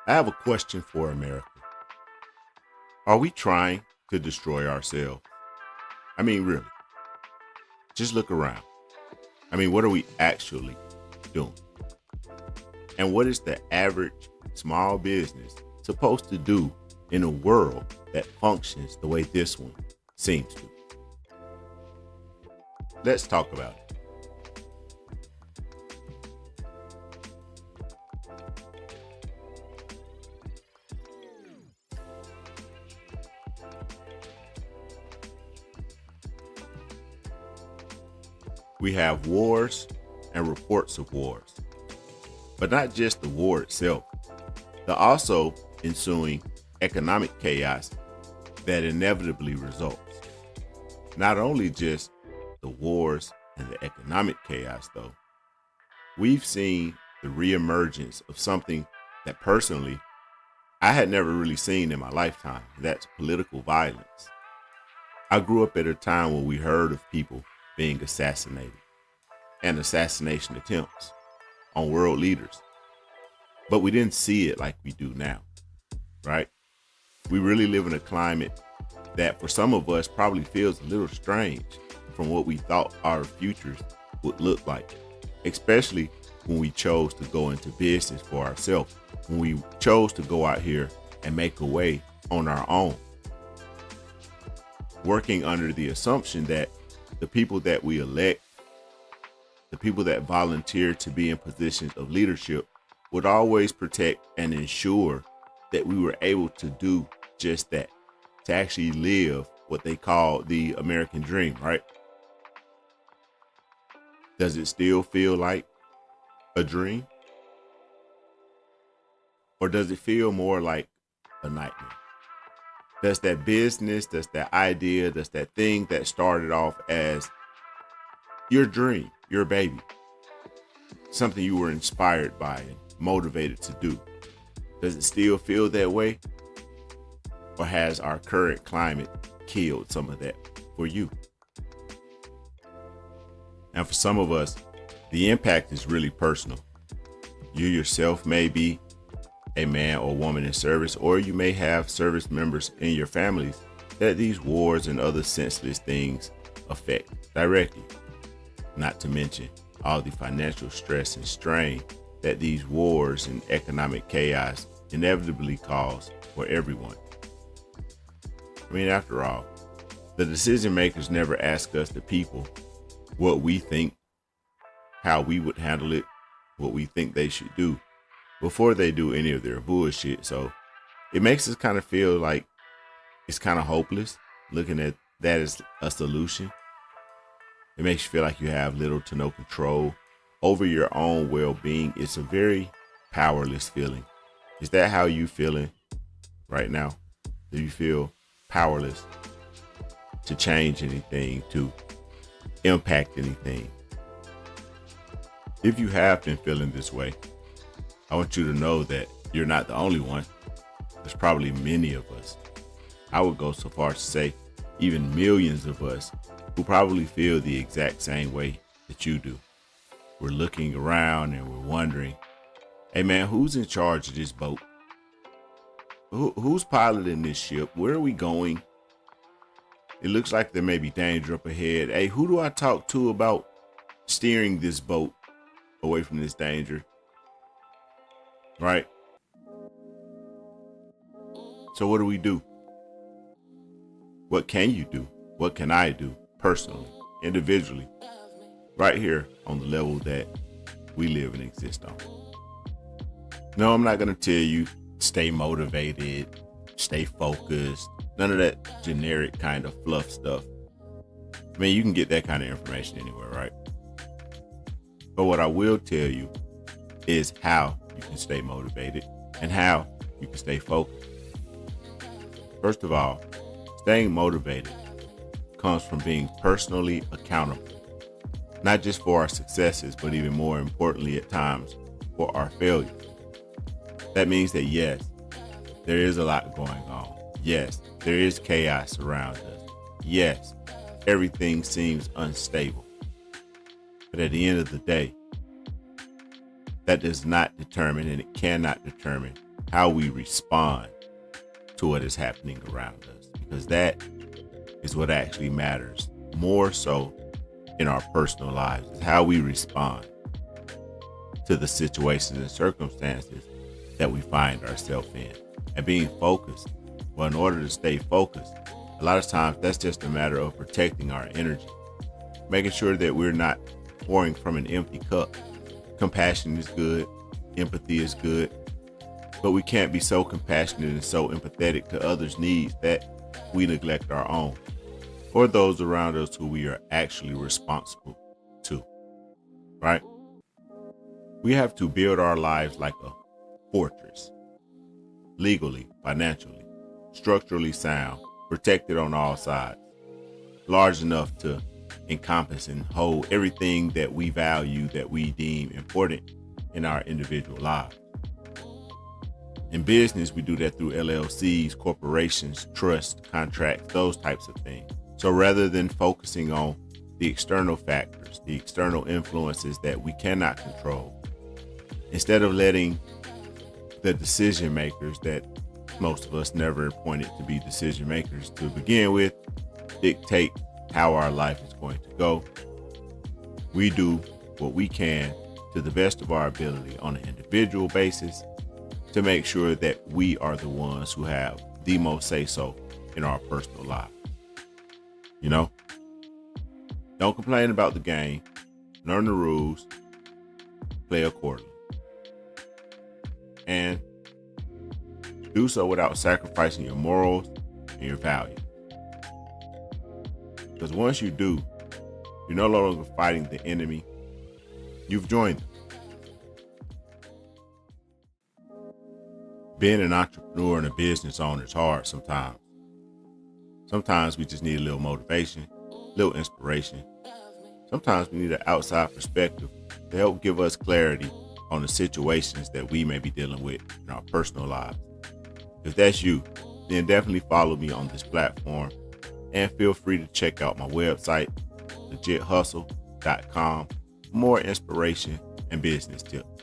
I have a question for America. Are we trying to destroy ourselves? I mean, really, just look around. I mean, what are we actually doing? And what is the average small business supposed to do in a world that functions the way this one seems to? Let's talk about it. We have wars and reports of wars, but not just the war itself, the also ensuing economic chaos that inevitably results. Not only just the wars and the economic chaos, though, we've seen the reemergence of something that personally I had never really seen in my lifetime. That's political violence. I grew up at a time when we heard of people being assassinated and assassination attempts on world leaders, but we didn't see it like we do now, right? We really live in a climate that for some of us probably feels a little strange from what we thought our futures would look like, especially when we chose to go into business for ourselves, when we chose to go out here and make a way on our own, working under the assumption that the people that we elect, the people that volunteer to be in positions of leadership would always protect and ensure that we were able to do just that, to actually live what they call the American dream, right? Does it still feel like a dream? Or does it feel more like a nightmare? Does that business, does that idea, does that thing that started off as your dream, your baby, something you were inspired by and motivated to do, does it still feel that way? Or has our current climate killed some of that for you? And for some of us, the impact is really personal. You yourself may be a man or woman in service, or you may have service members in your families that these wars and other senseless things affect directly. Not to mention all the financial stress and strain that these wars and economic chaos inevitably cause for everyone. I mean, after all, the decision makers never ask us, the people, what we think, how we would handle it, what we think they should do before they do any of their bullshit. So it makes us kind of feel like it's kind of hopeless looking at that as a solution. It makes you feel like you have little to no control over your own well-being. It's a very powerless feeling. Is that how you feeling right now? Do you feel powerless to change anything, to impact anything? If you have been feeling this way, I want you to know that you're not the only one. There's probably many of us. I would go so far as to say even millions of us who probably feel the exact same way that you do. We're looking around and we're wondering, hey man, who's in charge of this boat? Who's piloting this ship? Where are we going? It looks like there may be danger up ahead. Hey, who do I talk to about steering this boat away from this danger? Right? So what do we do? What can you do? What can I do personally, individually, right here on the level that we live and exist on? No, I'm not going to tell you stay motivated, stay focused, none of that generic kind of fluff stuff. I mean, you can get that kind of information anywhere, right? But what I will tell you is how you can stay motivated and how you can stay focused. First of all, staying motivated comes from being personally accountable, not just for our successes, but even more importantly at times for our failures. That means that yes, there is a lot going on. Yes, there is chaos around us. Yes, everything seems unstable. But at the end of the day, that does not determine, and it cannot determine, how we respond to what is happening around us, because that is what actually matters more so in our personal lives, is how we respond to the situations and circumstances that we find ourselves in. And being focused, well, in order to stay focused, a lot of times that's just a matter of protecting our energy, making sure that we're not pouring from an empty cup. Compassion is good, empathy is good, but we can't be so compassionate and so empathetic to others' needs that we neglect our own or those around us who we are actually responsible to, right? We have to build our lives like a fortress, legally, financially, structurally sound, protected on all sides, large enough to encompass and hold everything that we value, that we deem important in our individual lives. In business, we do that through LLCs, corporations, trusts, contracts, those types of things. So rather than focusing on the external factors, the external influences that we cannot control, instead of letting the decision makers that most of us never appointed to be decision makers to begin with dictate how our life is going to go, we do what we can to the best of our ability on an individual basis to make sure that we are the ones who have the most say-so in our personal lives. You know, don't complain about the game, learn the rules, play accordingly, and do so without sacrificing your morals and your values. Because once you do, you're no longer fighting the enemy, you've joined them. Being an entrepreneur and a business owner is hard sometimes. Sometimes we just need a little motivation, a little inspiration. Sometimes we need an outside perspective to help give us clarity on the situations that we may be dealing with in our personal lives. If that's you, then definitely follow me on this platform and feel free to check out my website, legithustle.com, for more inspiration and business tips.